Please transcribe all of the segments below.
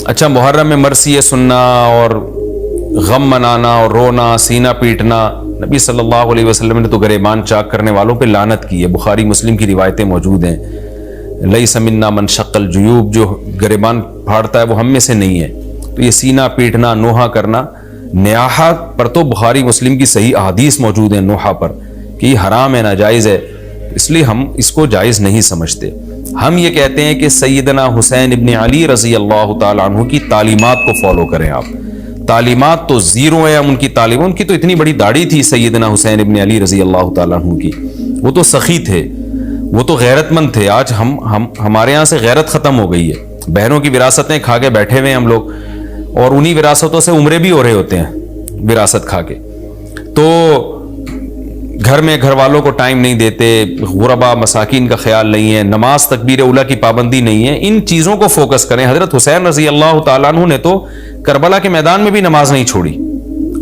اچھا محرم میں مرثیہ سننا اور غم منانا اور رونا، سینہ پیٹنا، نبی صلی اللہ علیہ وسلم نے تو گریبان چاک کرنے والوں پہ لعنت کی ہے. بخاری مسلم کی روایتیں موجود ہیں. لیس منا من شق الجیوب، جو گریبان پھاڑتا ہے وہ ہم میں سے نہیں ہے. تو یہ سینہ پیٹنا، نوحہ کرنا، نیاحہ پر تو بخاری مسلم کی صحیح احادیث موجود ہیں نوحہ پر کہ یہ حرام ہے، ناجائز ہے، اس لیے ہم اس کو جائز نہیں سمجھتے. ہم یہ کہتے ہیں کہ سیدنا حسین ابن علی رضی اللہ تعالیٰ عنہ کی تعلیمات کو فالو کریں. آپ تعلیمات تو زیرو ہیں، ہم ان کی تعلیم، ان کی تو اتنی بڑی داڑھی تھی سیدنا حسین ابن علی رضی اللہ تعالیٰ عنہ کی، وہ تو سخی تھے، وہ تو غیرت مند تھے. آج ہمارے یہاں سے غیرت ختم ہو گئی ہے، بہنوں کی وراثتیں کھا کے بیٹھے ہوئے ہیں ہم لوگ، اور انہی وراثتوں سے عمرے بھی ہو رہے ہوتے ہیں وراثت کھا کے. تو گھر میں گھر والوں کو ٹائم نہیں دیتے، غربا مساکین کا خیال نہیں ہے، نماز تکبیر اولیٰ کی پابندی نہیں ہے. ان چیزوں کو فوکس کریں. حضرت حسین رضی اللہ تعالیٰ عنہ نے تو کربلا کے میدان میں بھی نماز نہیں چھوڑی،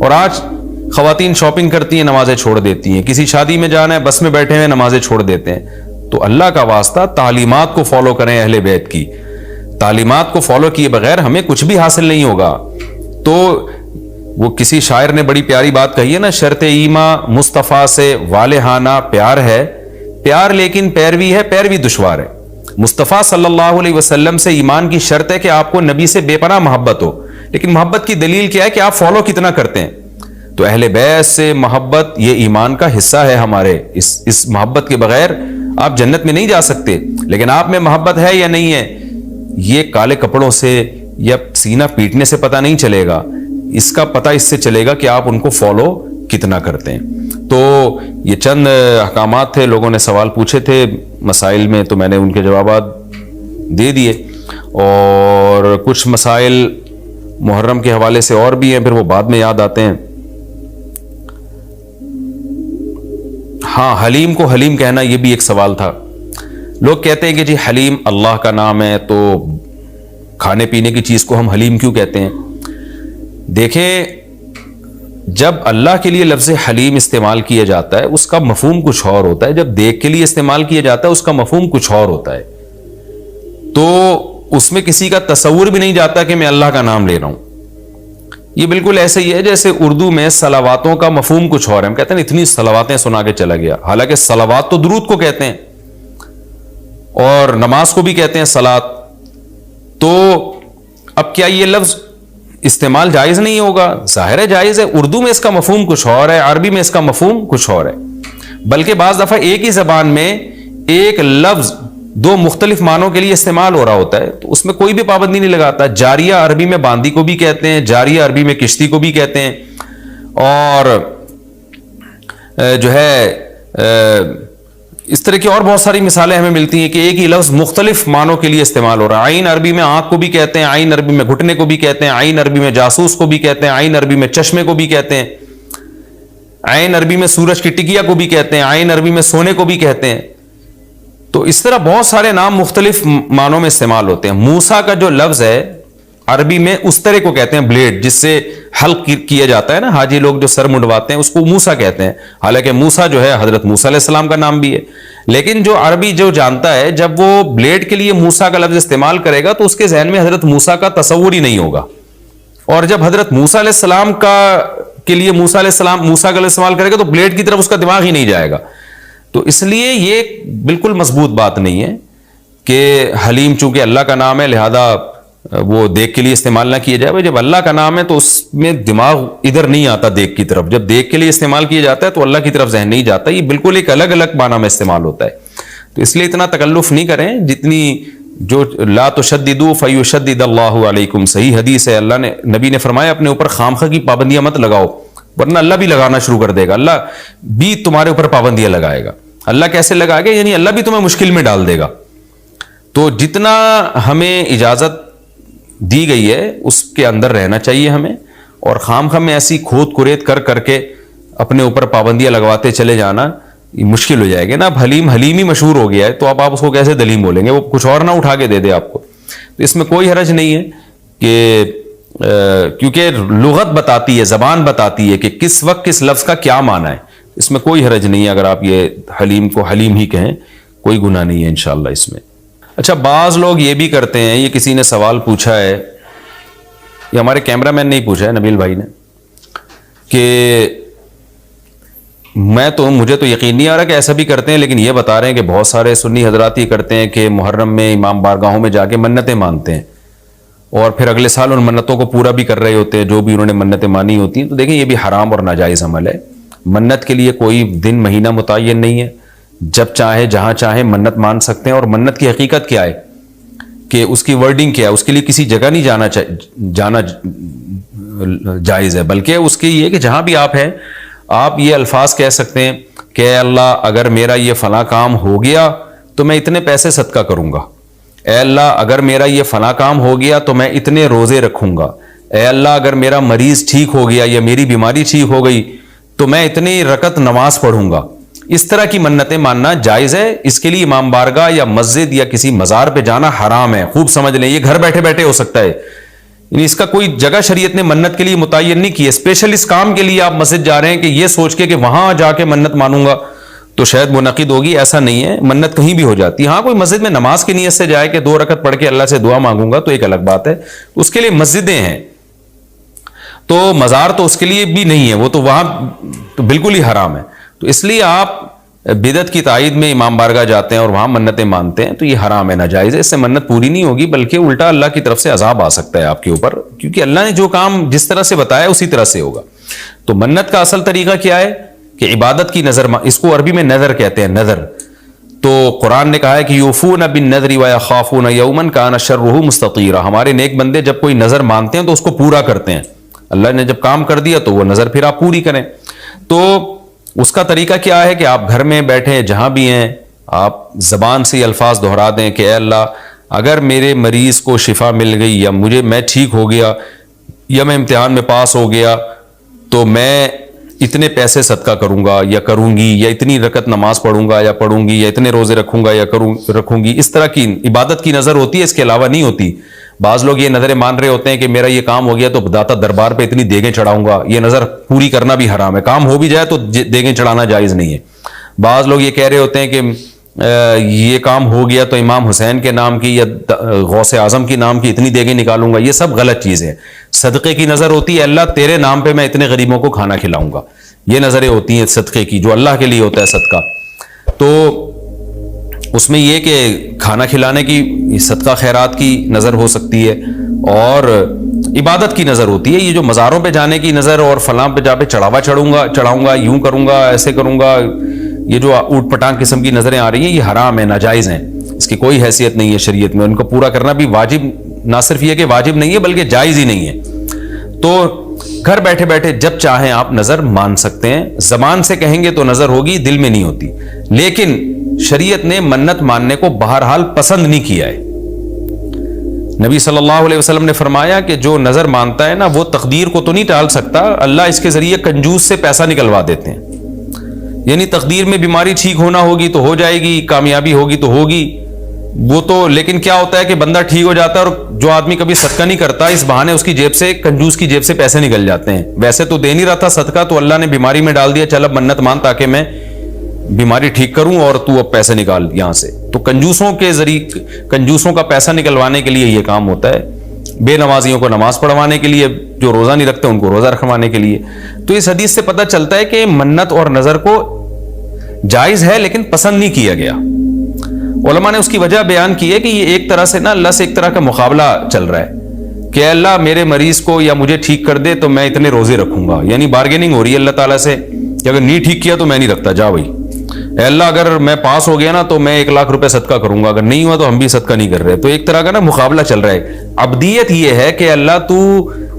اور آج خواتین شاپنگ کرتی ہیں، نمازیں چھوڑ دیتی ہیں. کسی شادی میں جانا ہے، بس میں بیٹھے ہوئے نمازیں چھوڑ دیتے ہیں. تو اللہ کا واسطہ تعلیمات کو فالو کریں اہل بیت کی. تعلیمات کو فالو کیے بغیر ہمیں کچھ بھی حاصل نہیں ہوگا. تو وہ کسی شاعر نے بڑی پیاری بات کہی ہے نا، شرط ایماں مصطفیٰ سے والہانہ پیار ہے، پیار لیکن پیروی ہے، پیروی دشوار ہے. مصطفیٰ صلی اللہ علیہ وسلم سے ایمان کی شرط ہے کہ آپ کو نبی سے بے پناہ محبت ہو، لیکن محبت کی دلیل کیا ہے کہ آپ فالو کتنا کرتے ہیں. تو اہل بیت سے محبت یہ ایمان کا حصہ ہے ہمارے. اس محبت کے بغیر آپ جنت میں نہیں جا سکتے. لیکن آپ میں محبت ہے یا نہیں ہے، یہ کالے کپڑوں سے یا سینہ پیٹنے سے پتہ نہیں چلے گا. اس کا پتہ اس سے چلے گا کہ آپ ان کو فالو کتنا کرتے ہیں. تو یہ چند احکامات تھے. لوگوں نے سوال پوچھے تھے مسائل میں، تو میں نے ان کے جوابات دے دیے. اور کچھ مسائل محرم کے حوالے سے اور بھی ہیں، پھر وہ بعد میں یاد آتے ہیں. ہاں، حلیم کو حلیم کہنا، یہ بھی ایک سوال تھا. لوگ کہتے ہیں کہ جی حلیم اللہ کا نام ہے، تو کھانے پینے کی چیز کو ہم حلیم کیوں کہتے ہیں؟ دیکھیں، جب اللہ کے لیے لفظ حلیم استعمال کیا جاتا ہے اس کا مفہوم کچھ اور ہوتا ہے، جب دیکھ کے لیے استعمال کیا جاتا ہے اس کا مفہوم کچھ اور ہوتا ہے. تو اس میں کسی کا تصور بھی نہیں جاتا کہ میں اللہ کا نام لے رہا ہوں. یہ بالکل ایسے ہی ہے جیسے اردو میں صلواتوں کا مفہوم کچھ اور ہے. ہم کہتے ہیں اتنی صلواتیں سنا کے چلا گیا، حالانکہ صلوات تو درود کو کہتے ہیں، اور نماز کو بھی کہتے ہیں صلات. تو اب کیا یہ لفظ استعمال جائز نہیں ہوگا؟ ظاہر ہے جائز ہے. اردو میں اس کا مفہوم کچھ اور ہے، عربی میں اس کا مفہوم کچھ اور ہے. بلکہ بعض دفعہ ایک ہی زبان میں ایک لفظ دو مختلف معنوں کے لیے استعمال ہو رہا ہوتا ہے، تو اس میں کوئی بھی پابندی نہیں لگاتا. جاریہ عربی میں باندی کو بھی کہتے ہیں، جاریہ عربی میں کشتی کو بھی کہتے ہیں. اور جو ہے اس طرح کی اور بہت ساری مثالیں ہمیں ملتی ہیں کہ ایک ہی لفظ مختلف معنوں کے لیے استعمال ہو رہا ہے. عین عربی میں آنکھ کو بھی کہتے ہیں، عین عربی میں گھٹنے کو بھی کہتے ہیں، عین عربی میں جاسوس کو بھی کہتے ہیں، عین عربی میں چشمے کو بھی کہتے ہیں، عین عربی میں سورج کی ٹکیا کو بھی کہتے ہیں، عین عربی میں سونے کو بھی کہتے ہیں. تو اس طرح بہت سارے نام مختلف معنوں میں استعمال ہوتے ہیں. موسیٰ کا جو لفظ ہے عربی میں اس طرح کو کہتے ہیں بلیڈ، جس سے حلق کیا جاتا ہے نا، حاجی لوگ جو سر منڈواتے ہیں اس کو موسیٰ کہتے ہیں. حالانکہ موسیٰ جو ہے حضرت موسیٰ علیہ السلام کا نام بھی ہے. لیکن جو عربی جو جانتا ہے، جب وہ بلیڈ کے لیے موسیٰ کا لفظ استعمال کرے گا تو اس کے ذہن میں حضرت موسیٰ کا تصور ہی نہیں ہوگا. اور جب حضرت موسیٰ علیہ السلام کے لیے موسیٰ کا لفظ استعمال کرے گا تو بلیڈ کی طرف اس کا دماغ ہی نہیں جائے گا. تو اس لیے یہ بالکل مضبوط بات نہیں ہے کہ حلیم چونکہ اللہ کا نام ہے لہذا وہ دیکھ کے لیے استعمال نہ کیا جائے. جب اللہ کا نام ہے تو اس میں دماغ ادھر نہیں آتا دیکھ کی طرف. جب دیکھ کے لیے استعمال کیا جاتا ہے تو اللہ کی طرف ذہن نہیں جاتا. یہ بالکل ایک الگ الگ معنی میں استعمال ہوتا ہے. تو اس لیے اتنا تکلف نہیں کریں جتنی جو لا تشددوا فیشدد اللہ علیکم. صحیح حدیث ہے، اللہ نے نبی نے فرمایا اپنے اوپر خامخواہ کی پابندیاں مت لگاؤ، ورنہ اللہ بھی لگانا شروع کر دے گا. اللہ بھی تمہارے اوپر پابندیاں لگائے گا. اللہ کیسے لگائے گا؟ یعنی اللہ بھی تمہیں مشکل میں ڈال دے گا. تو جتنا ہمیں اجازت دی گئی ہے اس کے اندر رہنا چاہیے ہمیں، اور خام میں ایسی کھود کریت کر کے اپنے اوپر پابندیاں لگواتے چلے جانا یہ مشکل ہو جائے گا نا. اب حلیم ہی مشہور ہو گیا ہے تو اب آپ اس کو کیسے دلیم بولیں گے؟ وہ کچھ اور نہ اٹھا کے دے دے آپ کو. تو اس میں کوئی حرج نہیں ہے کہ کیونکہ لغت بتاتی ہے، زبان بتاتی ہے کہ کس وقت کس لفظ کا کیا معنی ہے. اس میں کوئی حرج نہیں ہے اگر آپ یہ حلیم کو حلیم ہی کہیں، کوئی گناہ نہیں ہے انشاءاللہ اس میں. اچھا، بعض لوگ یہ بھی کرتے ہیں، یہ کسی نے سوال پوچھا ہے یہ ہمارے کیمرہ مین نے ہی پوچھا ہے، نبیل بھائی نے، کہ مجھے تو یقین نہیں آ رہا کہ ایسا بھی کرتے ہیں، لیکن یہ بتا رہے ہیں کہ بہت سارے سنی حضرات یہ کرتے ہیں کہ محرم میں امام بارگاہوں میں جا کے منتیں مانتے ہیں اور پھر اگلے سال ان منتوں کو پورا بھی کر رہے ہوتے ہیں جو بھی انہوں نے منتیں مانی ہوتی ہیں. تو دیکھیں یہ بھی حرام اور ناجائز عمل ہے. منت کے لیے کوئی دن مہینہ متعین نہیں ہے، جب چاہے جہاں چاہے منت مان سکتے ہیں. اور منت کی حقیقت کیا ہے کہ اس کی ورڈنگ کیا ہے، اس کے لیے کسی جگہ نہیں جانا جائز ہے، بلکہ اس کے یہ کہ جہاں بھی آپ ہیں آپ یہ الفاظ کہہ سکتے ہیں کہ اے اللہ اگر میرا یہ فلاں کام ہو گیا تو میں اتنے پیسے صدقہ کروں گا، اے اللہ اگر میرا یہ فلاں کام ہو گیا تو میں اتنے روزے رکھوں گا، اے اللہ اگر میرا مریض ٹھیک ہو گیا یا میری بیماری ٹھیک ہو گئی تو میں اتنی رکعت نماز پڑھوں گا. اس طرح کی منتیں ماننا جائز ہے. اس کے لیے امام بارگاہ یا مسجد یا کسی مزار پہ جانا حرام ہے. خوب سمجھ لیں، یہ گھر بیٹھے بیٹھے ہو سکتا ہے، یعنی اس کا کوئی جگہ شریعت نے منت کے لیے متعین نہیں کی ہے. اسپیشل اس کام کے لیے آپ مسجد جا رہے ہیں کہ یہ سوچ کے کہ وہاں جا کے منت مانوں گا تو شاید منعقد ہوگی، ایسا نہیں ہے. منت کہیں بھی ہو جاتی ہے. ہاں کوئی مسجد میں نماز کی نیت سے جائے کہ 2 رکعت پڑھ کے اللہ سے دعا مانگوں گا تو ایک الگ بات ہے، اس کے لیے مسجدیں ہیں. تو مزار تو اس کے لیے بھی نہیں ہے، وہ تو وہاں تو بالکل ہی حرام ہے. تو اس لیے آپ بدعت کی تائید میں امام بارگاہ جاتے ہیں اور وہاں منتیں مانتے ہیں تو یہ حرام ہے، ناجائز ہے. اس سے منت پوری نہیں ہوگی بلکہ الٹا اللہ کی طرف سے عذاب آ سکتا ہے آپ کے اوپر، کیونکہ اللہ نے جو کام جس طرح سے بتایا اسی طرح سے ہوگا. تو منت کا اصل طریقہ کیا ہے کہ عبادت کی نظر، اس کو عربی میں نظر کہتے ہیں، نظر. تو قرآن نے کہا ہے کہ یوفون بالنذر ویخافون یوما کان شرہ مستطیرا. ہمارے نیک بندے جب کوئی نظر مانتے ہیں تو اس کو پورا کرتے ہیں. اللہ نے جب کام کر دیا تو وہ نظر پھر آپ پوری کریں. تو اس کا طریقہ کیا ہے کہ آپ گھر میں بیٹھیں جہاں بھی ہیں آپ زبان سے یہ الفاظ دہرا دیں کہ اے اللہ اگر میرے مریض کو شفا مل گئی یا میں ٹھیک ہو گیا یا میں امتحان میں پاس ہو گیا تو میں اتنے پیسے صدقہ کروں گا یا کروں گی، یا اتنی رکعت نماز پڑھوں گا یا پڑھوں گی، یا اتنے روزے رکھوں گا یا رکھوں گی. اس طرح کی عبادت کی نظر ہوتی ہے، اس کے علاوہ نہیں ہوتی. بعض لوگ یہ نظریں مان رہے ہوتے ہیں کہ میرا یہ کام ہو گیا تو داتا دربار پہ اتنی دیگیں چڑھاؤں گا. یہ نظر پوری کرنا بھی حرام ہے. کام ہو بھی جائے تو دیگیں چڑھانا جائز نہیں ہے. بعض لوگ یہ کہہ رہے ہوتے ہیں کہ یہ کام ہو گیا تو امام حسین کے نام کی یا غوث اعظم کی نام کی اتنی دیگیں نکالوں گا. یہ سب غلط چیز ہے. صدقے کی نظر ہوتی ہے اللہ تیرے نام پہ میں اتنے غریبوں کو کھانا کھلاؤں گا. یہ نظریں ہوتی ہیں صدقے کی، جو اللہ کے لیے ہوتا ہے صدقہ. تو اس میں یہ کہ کھانا کھلانے کی، صدقہ خیرات کی نظر ہو سکتی ہے اور عبادت کی نظر ہوتی ہے. یہ جو مزاروں پہ جانے کی نظر اور فلاں پہ جا پہ چڑھاؤں گا، یوں کروں گا، ایسے کروں گا، یہ جو اوٹ پٹانگ قسم کی نظریں آ رہی ہیں یہ حرام ہے، ناجائز ہیں. اس کی کوئی حیثیت نہیں ہے شریعت میں. ان کو پورا کرنا بھی واجب، نہ صرف یہ کہ واجب نہیں ہے بلکہ جائز ہی نہیں ہے. تو گھر بیٹھے بیٹھے جب چاہیں آپ نظر مان سکتے ہیں. زبان سے کہیں گے تو نظر ہوگی، دل میں نہیں ہوتی. لیکن شریعت نے منت ماننے کو بہرحال پسند نہیں کیا ہے. نبی صلی اللہ علیہ وسلم نے فرمایا کہ جو نظر مانتا ہے نا وہ تقدیر کو تو نہیں ٹال سکتا، اللہ اس کے ذریعے کنجوس سے پیسہ نکلوا دیتے ہیں. یعنی تقدیر میں بیماری ٹھیک ہونا ہوگی تو ہو جائے گی، کامیابی ہوگی تو ہوگی، وہ تو. لیکن کیا ہوتا ہے کہ بندہ ٹھیک ہو جاتا ہے اور جو آدمی کبھی صدقہ نہیں کرتا اس بہانے اس کی جیب سے، کنجوس کی جیب سے پیسے نکل جاتے ہیں. ویسے تو دے نہیں رہا تھا صدقہ تو اللہ نے بیماری میں ڈال دیا، چل اب منت مان تاکہ میں بیماری ٹھیک کروں اور تو اب پیسے نکال یہاں سے. تو کنجوسوں کے ذریعے، کنجوسوں کا پیسہ نکلوانے کے لیے یہ کام ہوتا ہے. بے نمازیوں کو نماز پڑھوانے کے لیے، جو روزہ نہیں رکھتے ان کو روزہ رکھوانے کے لیے. تو اس حدیث سے پتہ چلتا ہے کہ منت اور نظر کو جائز ہے لیکن پسند نہیں کیا گیا. علماء نے اس کی وجہ بیان کی ہے کہ یہ ایک طرح سے نا اللہ سے ایک طرح کا مقابلہ چل رہا ہے کہ اللہ میرے مریض کو یا مجھے ٹھیک کر دے تو میں اتنے روزے رکھوں گا. یعنی بارگیننگ ہو رہی ہے اللہ تعالیٰ سے کہ اگر نہیں ٹھیک کیا تو میں نہیں رکھتا، جا بھائی. اے اللہ اگر میں پاس ہو گیا نا تو میں 1 لاکھ روپے صدقہ کروں گا، اگر نہیں ہوا تو ہم بھی صدقہ نہیں کر رہے. تو ایک طرح کا نا مقابلہ چل رہا ہے. عبدیت یہ ہے کہ اللہ تو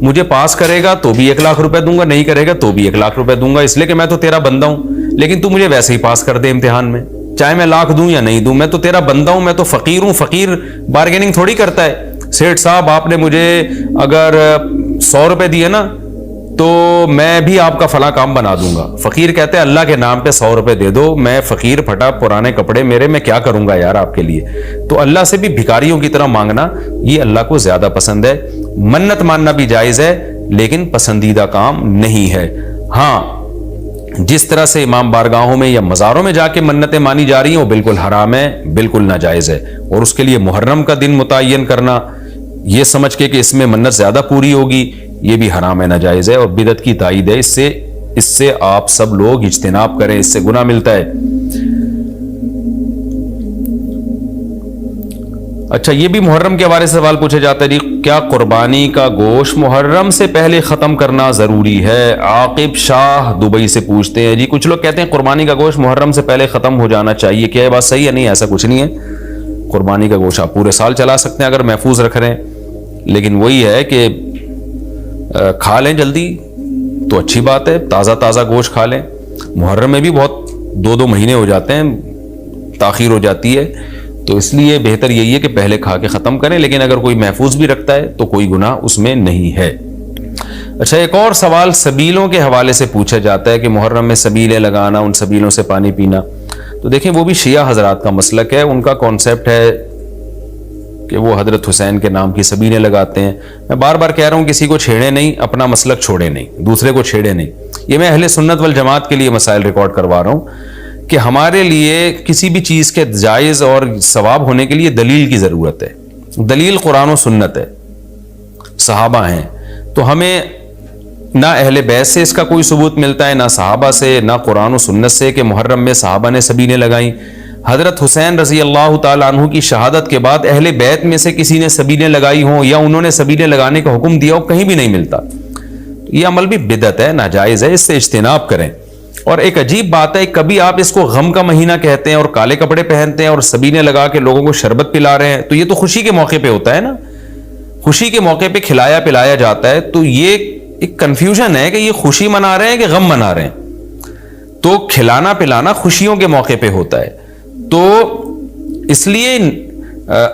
مجھے پاس کرے گا تو بھی 1 لاکھ روپے دوں گا، نہیں کرے گا تو بھی 1 لاکھ روپے دوں گا، اس لیے کہ میں تو تیرا بندہ ہوں. لیکن تو مجھے ویسے ہی پاس کر دے امتحان میں، چاہے میں لاکھ دوں یا نہیں دوں، میں تو تیرا بندہ ہوں، میں تو فقیر ہوں. فقیر بارگیننگ تھوڑی کرتا ہے. سیٹھ صاحب آپ نے مجھے اگر 100 روپے دیے نا تو میں بھی آپ کا فلاں کام بنا دوں گا. فقیر کہتے ہیں اللہ کے نام پہ 100 روپے دے دو، میں فقیر پھٹا، پرانے کپڑے میرے، میں کیا کروں گا یار آپ کے لیے. تو اللہ سے بھی بھکاریوں کی طرح مانگنا یہ اللہ کو زیادہ پسند ہے. منت ماننا بھی جائز ہے لیکن پسندیدہ کام نہیں ہے. ہاں جس طرح سے امام بارگاہوں میں یا مزاروں میں جا کے منتیں مانی جا رہی ہیں وہ بالکل حرام ہے، بالکل ناجائز ہے. اور اس کے لیے محرم کا دن متعین کرنا یہ سمجھ کے کہ اس میں منت زیادہ پوری ہوگی، یہ بھی حرام ہے، ناجائز ہے اور بدعت کی تائید ہے۔ اس سے آپ سب لوگ اجتناب کریں، اس سے گناہ ملتا ہے۔ اچھا، یہ بھی محرم کے حوالے سے سوال پوچھا جاتا ہے جی، کیا قربانی کا گوشت محرم سے پہلے ختم کرنا ضروری ہے؟ عاقب شاہ دبئی سے پوچھتے ہیں جی، کچھ لوگ کہتے ہیں قربانی کا گوشت محرم سے پہلے ختم ہو جانا چاہیے، کیا یہ بات صحیح ہے؟ نہیں، ایسا کچھ نہیں ہے۔ قربانی کا گوشت آپ پورے سال چلا سکتے ہیں اگر محفوظ رکھ رہے ہیں، لیکن وہی ہے کہ کھا لیں جلدی تو اچھی بات ہے، تازہ تازہ گوشت کھا لیں۔ محرم میں بھی بہت 2 مہینے ہو جاتے ہیں، تاخیر ہو جاتی ہے، تو اس لیے بہتر یہی ہے کہ پہلے کھا کے ختم کریں، لیکن اگر کوئی محفوظ بھی رکھتا ہے تو کوئی گناہ اس میں نہیں ہے۔ اچھا، ایک اور سوال سبیلوں کے حوالے سے پوچھا جاتا ہے کہ محرم میں سبیلیں لگانا، ان سبیلوں سے پانی پینا، تو دیکھیں وہ بھی شیعہ حضرات کا مسلک ہے، ان کا کانسیپٹ ہے کہ وہ حضرت حسین کے نام کی سبیلیں لگاتے ہیں۔ میں بار بار کہہ رہا ہوں کسی کو چھیڑے نہیں، اپنا مسلک چھوڑے نہیں، دوسرے کو چھیڑے نہیں۔ یہ میں اہل سنت والجماعت کے لیے مسائل ریکارڈ کروا رہا ہوں کہ ہمارے لیے کسی بھی چیز کے جائز اور ثواب ہونے کے لیے دلیل کی ضرورت ہے۔ دلیل قرآن و سنت ہے، صحابہ ہیں، تو ہمیں نہ اہل بیت سے اس کا کوئی ثبوت ملتا ہے، نہ صحابہ سے، نہ قرآن و سنت سے کہ محرم میں صحابہ نے سبیلیں لگائیں۔ حضرت حسین رضی اللہ تعالیٰ عنہ کی شہادت کے بعد اہل بیت میں سے کسی نے سبیلیں لگائی ہوں یا انہوں نے سبیلیں لگانے کا حکم دیا ہو، کہیں بھی نہیں ملتا۔ یہ عمل بھی بدعت ہے، ناجائز ہے، اس سے اجتناب کریں۔ اور ایک عجیب بات ہے، کبھی آپ اس کو غم کا مہینہ کہتے ہیں اور کالے کپڑے پہنتے ہیں اور سبیلیں لگا کے لوگوں کو شربت پلا رہے ہیں، تو یہ تو خوشی کے موقع پہ ہوتا ہے نا، خوشی کے موقع پہ کھلایا پلایا جاتا ہے، تو یہ ایک کنفیوژن ہے کہ یہ خوشی منا رہے ہیں کہ غم منا رہے ہیں۔ تو کھلانا پلانا خوشیوں کے موقع پہ ہوتا ہے، تو اس لیے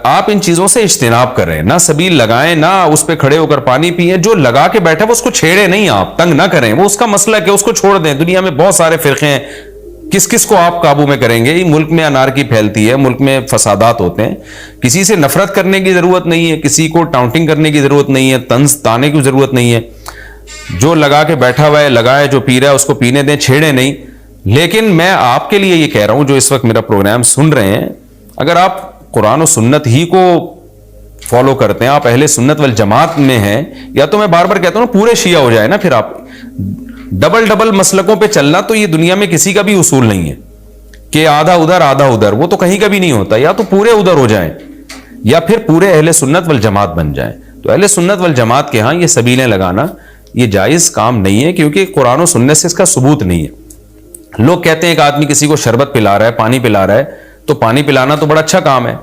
آپ ان چیزوں سے اجتناب کریں، نہ سبیل لگائیں، نہ اس پہ کھڑے ہو کر پانی پئیں۔ جو لگا کے بیٹھا وہ اس کو چھیڑے نہیں، آپ تنگ نہ کریں، وہ اس کا مسلک ہے، اس کو چھوڑ دیں۔ دنیا میں بہت سارے فرقے ہیں، کس کو آپ قابو میں کریں گے؟ ملک میں انارکی پھیلتی ہے، ملک میں فسادات ہوتے ہیں، کسی سے نفرت کرنے کی ضرورت نہیں ہے، کسی کو ٹاؤنٹنگ کرنے کی ضرورت نہیں ہے، طنز تانے کی ضرورت نہیں ہے۔ جو لگا کے بیٹھا ہوا ہے لگائے، جو پی رہا ہے اس کو پینے دیں، چھیڑے نہیں۔ لیکن میں آپ کے لیے یہ کہہ رہا ہوں جو اس وقت میرا پروگرام سن رہے ہیں، اگر آپ قرآن و سنت ہی کو فالو کرتے ہیں، آپ اہل سنت والجماعت میں ہیں، یا تو میں بار بار کہتا ہوں پورے شیعہ ہو جائے نا، پھر آپ ڈبل مسلکوں پہ چلنا تو یہ دنیا میں کسی کا بھی اصول نہیں ہے کہ آدھا ادھر آدھا ادھر، وہ تو کہیں کا بھی نہیں ہوتا، یا تو پورے ادھر ہو جائیں یا پھر پورے اہل سنت والجماعت بن جائیں۔ تو اہل سنت والجماعت کے ہاں یہ سبیلیں لگانا یہ جائز کام نہیں ہے، کیونکہ قرآن و سنت سے اس کا ثبوت نہیں ہے۔ لوگ کہتے ہیں کہ آدمی کسی کو شربت پلا رہا ہے، پانی پلا رہا ہے، تو پانی پلانا تو بڑا اچھا کام ہے،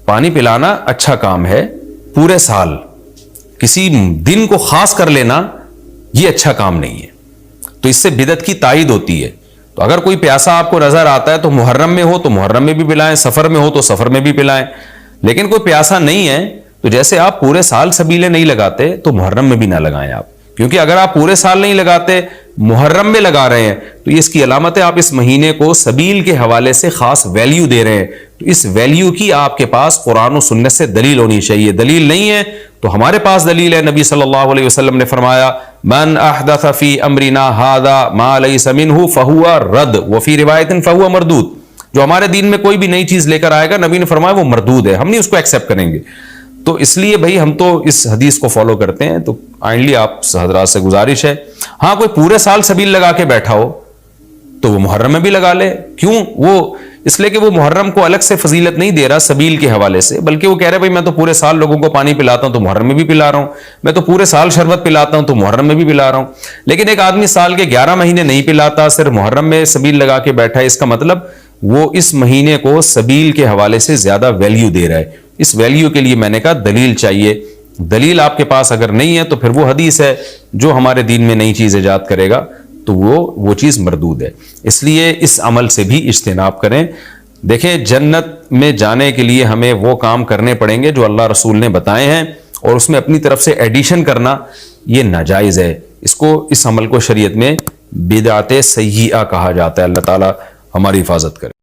پانی پلانا اچھا کام ہے، پورے سال کسی دن کو خاص کر لینا یہ اچھا کام نہیں ہے، تو اس سے بدعت کی تائید ہوتی ہے۔ تو اگر کوئی پیاسا آپ کو نظر آتا ہے تو محرم میں ہو تو محرم میں بھی پلائیں، سفر میں ہو تو سفر میں بھی پلائیں، لیکن کوئی پیاسا نہیں ہے تو جیسے آپ پورے سال سبیلیں نہیں لگاتے تو محرم میں بھی نہ لگائیں آپ، کیونکہ اگر آپ پورے سال نہیں لگاتے محرم میں لگا رہے ہیں تو یہ اس کی علامت ہے آپ اس مہینے کو سبیل کے حوالے سے خاص ویلیو دے رہے ہیں، تو اس ویلیو کی آپ کے پاس قرآن و سنت سے دلیل ہونی چاہیے۔ دلیل نہیں ہے تو ہمارے پاس دلیل ہے، نبی صلی اللہ علیہ وسلم نے فرمایا من احدث فی امرنا ھذا ما لیس منہ فہو رد وفی روایت فہو مردود، جو ہمارے دین میں کوئی بھی نئی چیز لے کر آئے گا نبی نے فرمایا وہ مردود ہے، ہم نہیں اس کو ایکسیپٹ کریں گے۔ تو اس لیے بھائی ہم تو اس حدیث کو فالو کرتے ہیں، تو کائنڈلی آپ حضرات سے گزارش ہے، ہاں کوئی پورے سال سبیل لگا کے بیٹھا ہو تو وہ محرم میں بھی لگا لے، کیوں؟ وہ اس لیے کہ وہ محرم کو الگ سے فضیلت نہیں دے رہا سبیل کے حوالے سے، بلکہ وہ کہہ رہے بھائی میں تو پورے سال لوگوں کو پانی پلاتا ہوں تو محرم میں بھی پلا رہا ہوں، میں تو پورے سال شربت پلاتا ہوں تو محرم میں بھی پلا رہا ہوں۔ لیکن ایک آدمی سال کے 11 مہینے نہیں پلاتا، صرف محرم میں سبیل لگا کے بیٹھا ہے، اس کا مطلب وہ اس مہینے کو سبیل کے حوالے سے زیادہ ویلیو دے رہا ہے۔ اس ویلیو کے لیے میں نے کہا دلیل چاہیے، دلیل آپ کے پاس اگر نہیں ہے تو پھر وہ حدیث ہے جو ہمارے دین میں نئی چیز ایجاد کرے گا تو وہ چیز مردود ہے۔ اس لیے اس عمل سے بھی اجتناب کریں۔ دیکھیں جنت میں جانے کے لیے ہمیں وہ کام کرنے پڑیں گے جو اللہ رسول نے بتائے ہیں، اور اس میں اپنی طرف سے ایڈیشن کرنا یہ ناجائز ہے، اس عمل کو شریعت میں بدعت سیئہ کہا جاتا ہے۔ اللہ تعالی ہماری حفاظت کرے۔